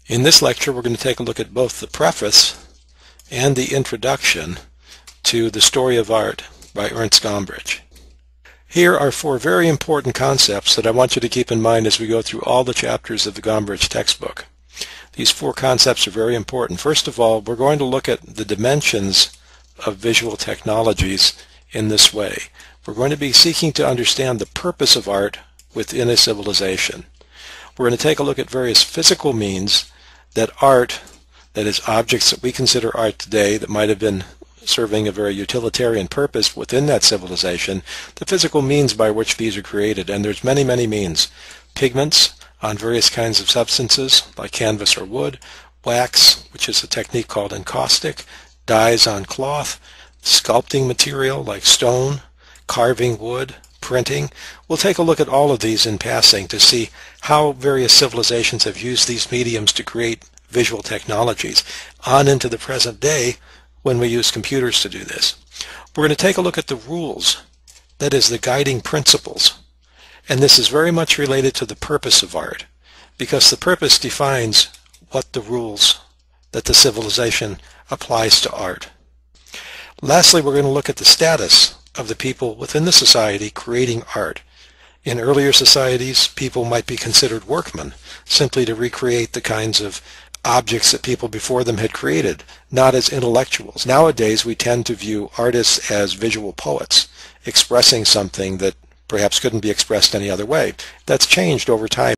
In this lecture, we're going to take a look at both the preface and the introduction to The Story of Art by Ernst Gombrich. Here are four very important concepts that I want you to keep in mind as we go through all the chapters of the Gombrich textbook. These four concepts are very important. First of all, we're going to look at the dimensions of visual technologies in this way. We're going to be seeking to understand the purpose of art within a civilization. We're going to take a look at various physical means that art, that is, objects that we consider art today that might have been serving a very utilitarian purpose within that civilization, the physical means by which these are created. And there's many, many means. Pigments on various kinds of substances like canvas or wood, wax, which is a technique called encaustic, dyes on cloth, sculpting material like stone, carving wood, printing. We'll take a look at all of these in passing to see how various civilizations have used these mediums to create visual technologies on into the present day when we use computers to do this. We're going to take a look at the rules, that is, the guiding principles. And this is very much related to the purpose of art, because the purpose defines what the rules that the civilization applies to art. Lastly, we're going to look at the status of the people within the society creating art. In earlier societies, people might be considered workmen, simply to recreate the kinds of objects that people before them had created, not as intellectuals. Nowadays, we tend to view artists as visual poets, expressing something that perhaps couldn't be expressed any other way. That's changed over time.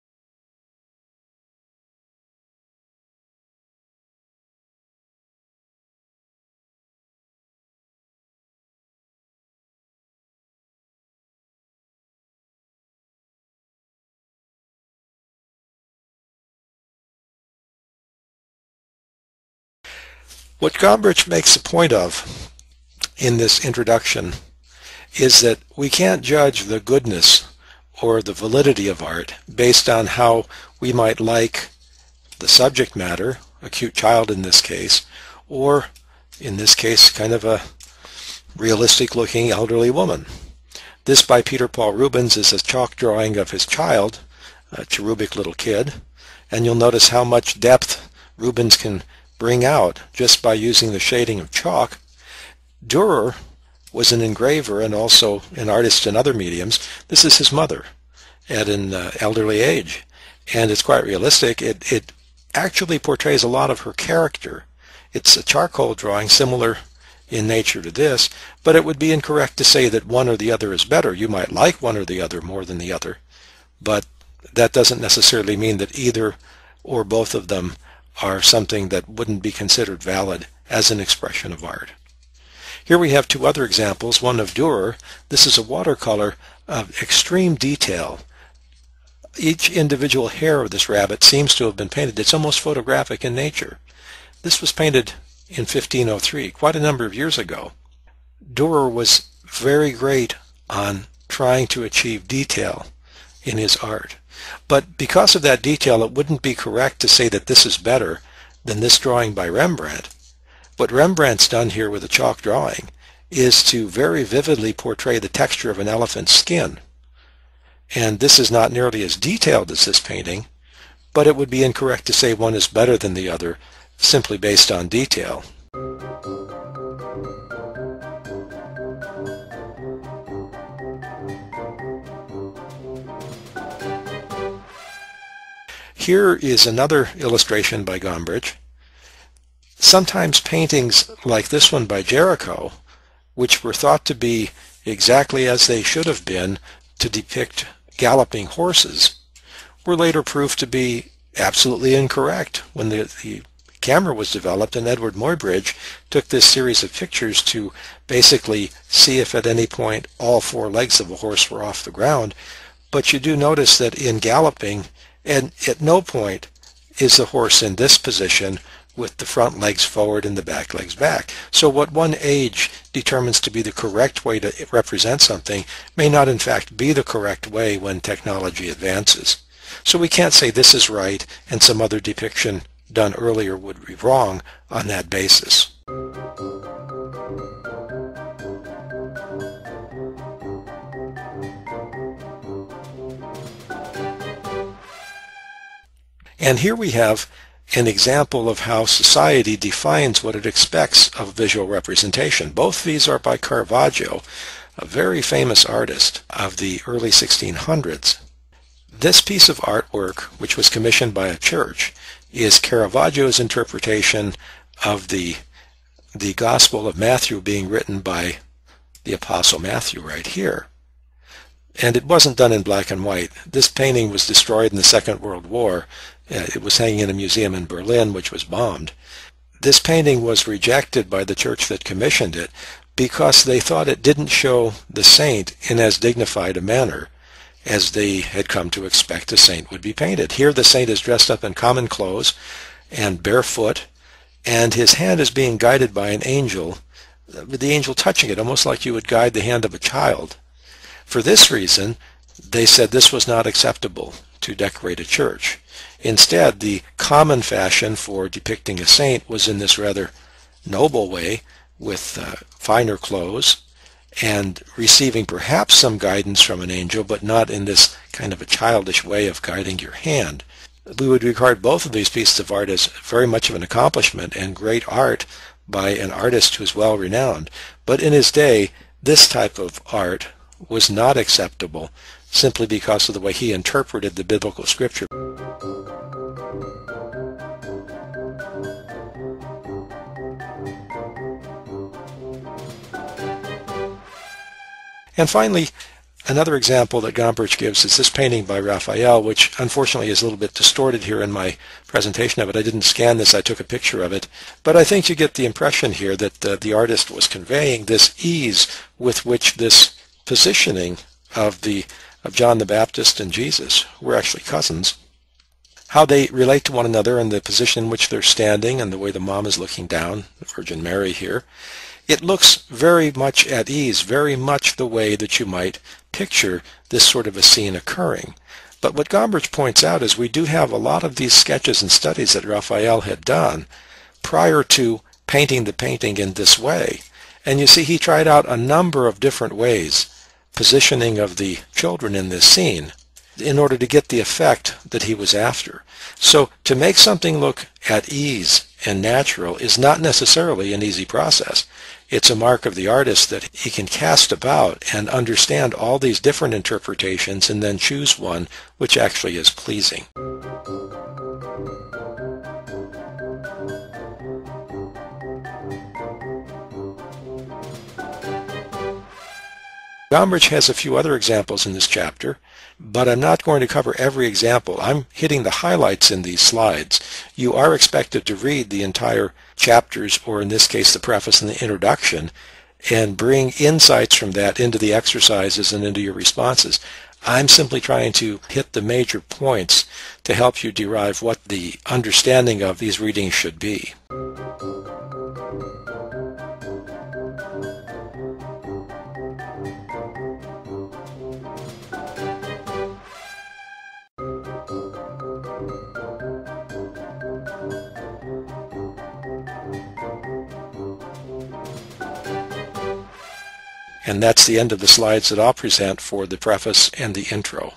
What Gombrich makes a point of in this introduction is that we can't judge the goodness or the validity of art based on how we might like the subject matter, a cute child in this case, or in this case kind of a realistic looking elderly woman. This by Peter Paul Rubens is a chalk drawing of his child, a cherubic little kid, and you'll notice how much depth Rubens can bring out just by using the shading of chalk. Dürer was an engraver and also an artist in other mediums. This is his mother at an elderly age, and it's quite realistic. It actually portrays a lot of her character. It's a charcoal drawing similar in nature to this, but it would be incorrect to say that one or the other is better. You might like one or the other more than the other, but that doesn't necessarily mean that either or both of them are something that wouldn't be considered valid as an expression of art. Here we have two other examples, one of Dürer. This is a watercolor of extreme detail. Each individual hair of this rabbit seems to have been painted. It's almost photographic in nature. This was painted in 1503, quite a number of years ago. Dürer was very great on trying to achieve detail in his art. But because of that detail, it wouldn't be correct to say that this is better than this drawing by Rembrandt. What Rembrandt's done here with a chalk drawing is to very vividly portray the texture of an elephant's skin. And this is not nearly as detailed as this painting, but it would be incorrect to say one is better than the other simply based on detail. Here is another illustration by Gombrich. Sometimes paintings like this one by Jericho, which were thought to be exactly as they should have been to depict galloping horses, were later proved to be absolutely incorrect when the camera was developed, and Edward Muybridge took this series of pictures to basically see if at any point all four legs of a horse were off the ground. But you do notice that in galloping, and at no point is the horse in this position with the front legs forward and the back legs back. So what one age determines to be the correct way to represent something may not in fact be the correct way when technology advances. So we can't say this is right and some other depiction done earlier would be wrong on that basis. And here we have an example of how society defines what it expects of visual representation. Both these are by Caravaggio, a very famous artist of the early 1600s. This piece of artwork, which was commissioned by a church, is Caravaggio's interpretation of the Gospel of Matthew being written by the Apostle Matthew right here. And it wasn't done in black and white. This painting was destroyed in the Second World War. It was hanging in a museum in Berlin, which was bombed. This painting was rejected by the church that commissioned it because they thought it didn't show the saint in as dignified a manner as they had come to expect a saint would be painted. Here the saint is dressed up in common clothes and barefoot, and his hand is being guided by an angel, with the angel touching it, almost like you would guide the hand of a child. For this reason, they said this was not acceptable to decorate a church. Instead, the common fashion for depicting a saint was in this rather noble way, with finer clothes, and receiving perhaps some guidance from an angel, but not in this kind of a childish way of guiding your hand. We would regard both of these pieces of art as very much of an accomplishment and great art by an artist who is well renowned. But in his day, this type of art was not acceptable simply because of the way he interpreted the biblical scripture. And finally, another example that Gombrich gives is this painting by Raphael, which unfortunately is a little bit distorted here in my presentation of it. I didn't scan this, I took a picture of it. But I think you get the impression here that the artist was conveying this ease with which this positioning of John the Baptist and Jesus, who were actually cousins, how they relate to one another and the position in which they're standing and the way the mom is looking down, the Virgin Mary here. It looks very much at ease, very much the way that you might picture this sort of a scene occurring. But what Gombrich points out is we do have a lot of these sketches and studies that Raphael had done prior to painting the painting in this way. And you see he tried out a number of different ways, positioning of the children in this scene, in order to get the effect that he was after. So to make something look at ease and natural is not necessarily an easy process. It's a mark of the artist that he can cast about and understand all these different interpretations and then choose one which actually is pleasing. Gombrich has a few other examples in this chapter, but I'm not going to cover every example. I'm hitting the highlights in these slides. You are expected to read the entire chapters, or in this case the preface and the introduction, and bring insights from that into the exercises and into your responses. I'm simply trying to hit the major points to help you derive what the understanding of these readings should be. And that's the end of the slides that I'll present for the preface and the intro.